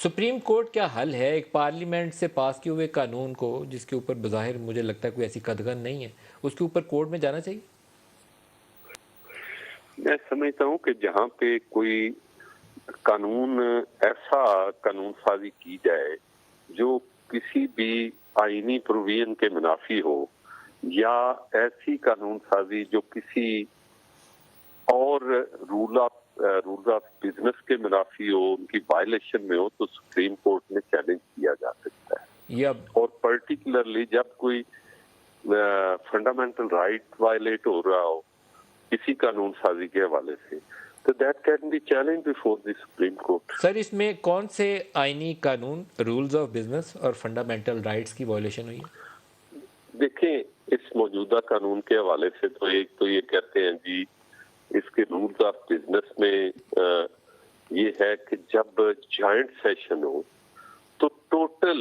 Supreme court کیا حل ہے ایک پارلیمنٹ سے پاس کیے ہوئے قانون کو جس کے اوپر بظاہر مجھے لگتا ہے کوئی ایسی قدغن نہیں ہے، اس کے اوپر کورٹ میں جانا چاہیے؟ میں سمجھتا ہوں کہ جہاں پہ کوئی ایسا قانون سازی کی جائے جو کسی بھی آئینی پروویژن کے منافی ہو، یا ایسی قانون سازی جو کسی اور رول آف بزنس کے منافی ہو، ان کی وائلیشن میں ہو، تو سپریم کورٹ میں چیلنج کیا جا سکتا ہے. اور پرٹیکولرلی جب کوئی فنڈامنٹل رائٹ وائلیٹ ہو رہا ہو کسی قانون سازی کے حوالے سے، تو that can be challenge before the Supreme Court. Sir اس میں کون سے آئینی قانون رولز آف بزنس اور فنڈامنٹل رائٹس کی وائلیشن ہوئی ہے؟ دیکھیں، اس موجودہ قانون کے حوالے سے تو ایک تو یہ کہتے ہیں جی اس کے رولز آف بزنس میں یہ ہے کہ جب جوائنٹ سیشن ہو تو total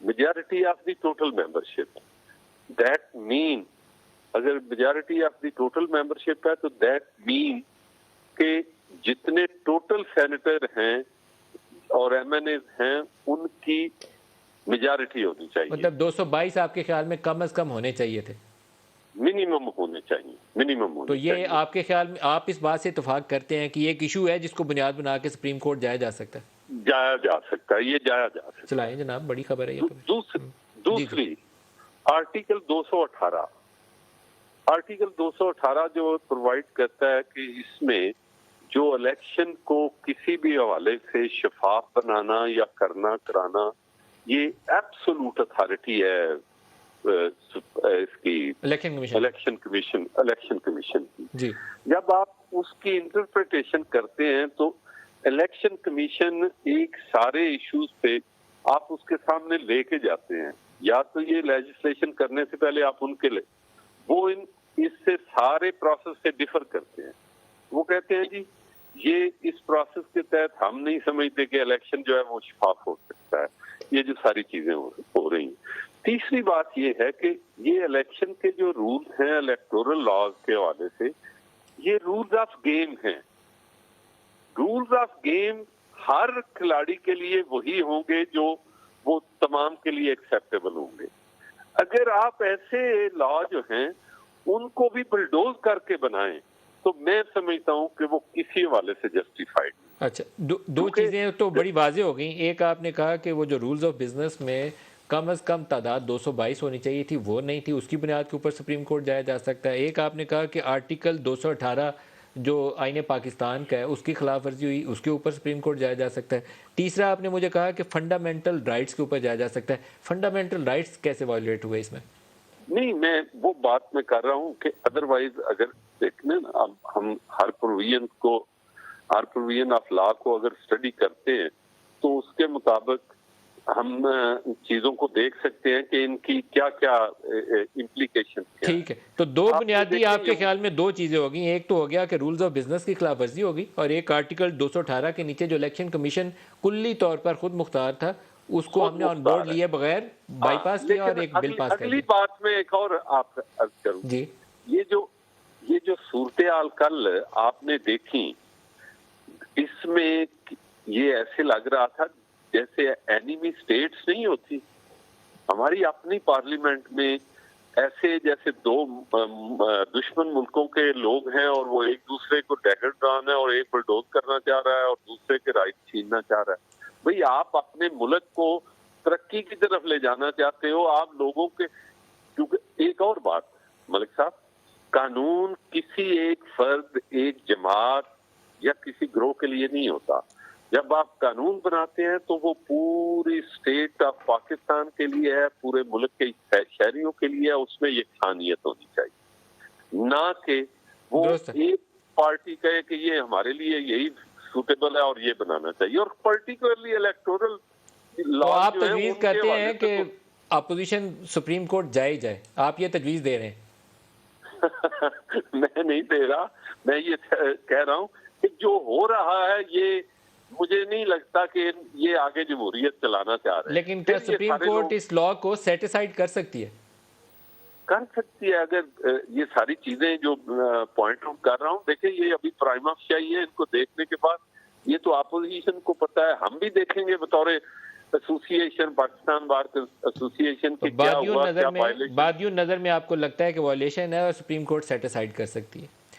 majority of the total membership, that mean اگر majority of the total membership ہے تو دیٹ مین کہ جتنے ٹوٹل سینیٹر ہیں اور ایم این ایز ہیں ان کی میجارٹی ہونی چاہیے. مطلب 222 آپ کے خیال میں کم از کم ہونے چاہیے تھے؟ منیمم ہونے چاہیے، منیمم ہونے تو چاہیے. یہ آپ کے خیال میں آپ اس بات سے اتفاق کرتے ہیں کہ یہ ایک ایشو ہے جس کو بنیاد بنا کے سپریم کورٹ جایا جا سکتا ہے؟ جایا جا سکتا ہے، یہ جایا جا سکتا ہے. چلائیں جناب، بڑی خبر ہے یہ. دوسری آرٹیکل 218 جو پرووائڈ کرتا ہے کہ اس میں جو الیکشن کو کسی بھی حوالے سے شفاف بنانا یا کرانا یہ ایبسولوٹ اتھارٹی ہے اس کی الیکشن کمیشن کی. جی، جب آپ اس کی انٹرپریٹیشن کرتے ہیں تو الیکشن کمیشن ایک سارے ایشوز پہ آپ اس کے سامنے لے کے جاتے ہیں، یا تو یہ لیجسلیشن کرنے سے پہلے آپ ان کے لے وہ اس سے سارے پروسیس سے ڈیفر کرتے ہیں. وہ کہتے ہیں جی یہ اس پروسیس کے تحت ہم نہیں سمجھتے کہ الیکشن جو ہے وہ شفاف ہو سکتا ہے. یہ جو ساری چیزیں ہو رہی ہیں. تیسری بات یہ ہے کہ یہ الیکشن کے جو رولز ہیں الیکٹورل لاز کے حوالے سے، یہ رولز آف گیم ہیں. رولز آف گیم ہر کھلاڑی کے لیے وہی ہوں گے جو وہ تمام کے لیے ایکسیپٹیبل ہوں گے. اگر آپ ایسے لا جو ہیں ان کو بھی بلڈوز کر کے بنائیں تو میں سمجھتا ہوں کہ وہ کسی حوالے سے جسٹیفائڈ. اچھا، دو چیزیں تو بڑی واضح ہو گئیں. ایک آپ نے کہا کہ وہ جو رولز آف بزنس میں کم از کم تعداد 222 ہونی چاہیے تھی وہ نہیں تھی، اس کی بنیاد کے اوپر سپریم کورٹ جایا جا سکتا ہے. ایک آپ نے کہا کہ آرٹیکل 218 جو آئین پاکستان کا ہے اس کی خلاف ورزی ہوئی، اس کے اوپر سپریم کورٹ جایا جا سکتا ہے. تیسرا آپ نے مجھے کہا کہ فنڈامنٹل رائٹس کے اوپر جایا جا سکتا ہے. فنڈامنٹل رائٹس کیسے وائلیٹ ہوئے اس میں؟ نہیں، میں وہ بات میں کر رہا ہوں کہ ادروائز اگر دیکھنے نا ہم ہر پروویژن آف لا کو اگر اسٹڈی کرتے ہیں تو اس کے مطابق ہم چیزوں کو دیکھ سکتے ہیں کہ ان کی کیا کیا امپلیکیشن. ٹھیک ہے، تو دو بنیادی آپ کے خیال میں دو چیزیں ہو گئی. ایک تو ہو گیا کہ رولز آف بزنس کی خلاف ورزی ہوگی، اور ایک آرٹیکل 218 کے نیچے جو الیکشن کمیشن کلی طور پر خود مختار تھا اس کو ہم نے آن بورڈ لیے بغیر بائی پاس کیا اور ایک بل پاس کر دیا. اگلی بات میں ایک اور آپ عرض کروں. جی، یہ جو صورتحال کل آپ نے دیکھی، اس میں یہ ایسے لگ رہا تھا جیسے اینیمی سٹیٹس نہیں ہوتی ہماری اپنی پارلیمنٹ میں، ایسے جیسے دو دشمن ملکوں کے لوگ ہیں اور وہ ایک دوسرے کو ڈیگر ڈان ہے اور ایک بلڈوز کرنا چاہ رہا ہے اور دوسرے کے رائٹ چھیننا چاہ رہا ہے. بھئی آپ اپنے ملک کو ترقی کی طرف لے جانا چاہتے ہو، آپ لوگوں کے. کیونکہ ایک اور بات ملک صاحب، قانون کسی ایک فرد، ایک جماعت یا کسی گروہ کے لیے نہیں ہوتا. جب آپ قانون بناتے ہیں تو وہ پوری اسٹیٹ آف پاکستان کے لیے ہے، پورے ملک کے شہریوں کے لیے ہے. اس میں یکسانیت ہونی چاہیے، نہ کہ وہ ایک پارٹی کہے کہ یہ ہمارے لیے یہی سوٹیبل ہے اور یہ بنانا چاہیے. اور پرٹیکولرلی الیکٹورل تو آپ تجویز کرتے ہیں کہ اپوزیشن سپریم کورٹ جائے، آپ یہ تجویز دے رہے ہیں؟ میں نہیں دے رہا، میں یہ کہہ رہا ہوں کہ جو ہو رہا ہے یہ مجھے نہیں لگتا کہ یہ آگے جمہوریت چلانا چاہ رہے ہیں. لیکن کیا سپریم کورٹ اس لا کو سیٹیسائیڈ کر سکتی ہے؟ کر سکتی ہے اگر یہ ساری چیزیں جو پوائنٹ آؤٹ کر رہا ہوں. دیکھیں یہ ابھی پرائما فیشی ہے، ان کو دیکھنے کے بعد یہ تو اپوزیشن کو پتا ہے، ہم بھی دیکھیں گے بطور ایسوسیشن، پاکستان بار ایسوسیشن کے کیا ہوا، کیا وائلیشن۔ بادیوں نظر میں آپ کو لگتا ہے کہ وائلیشن ہے اور سپریم کورٹ سیٹ اسائڈ کر سکتی ہے؟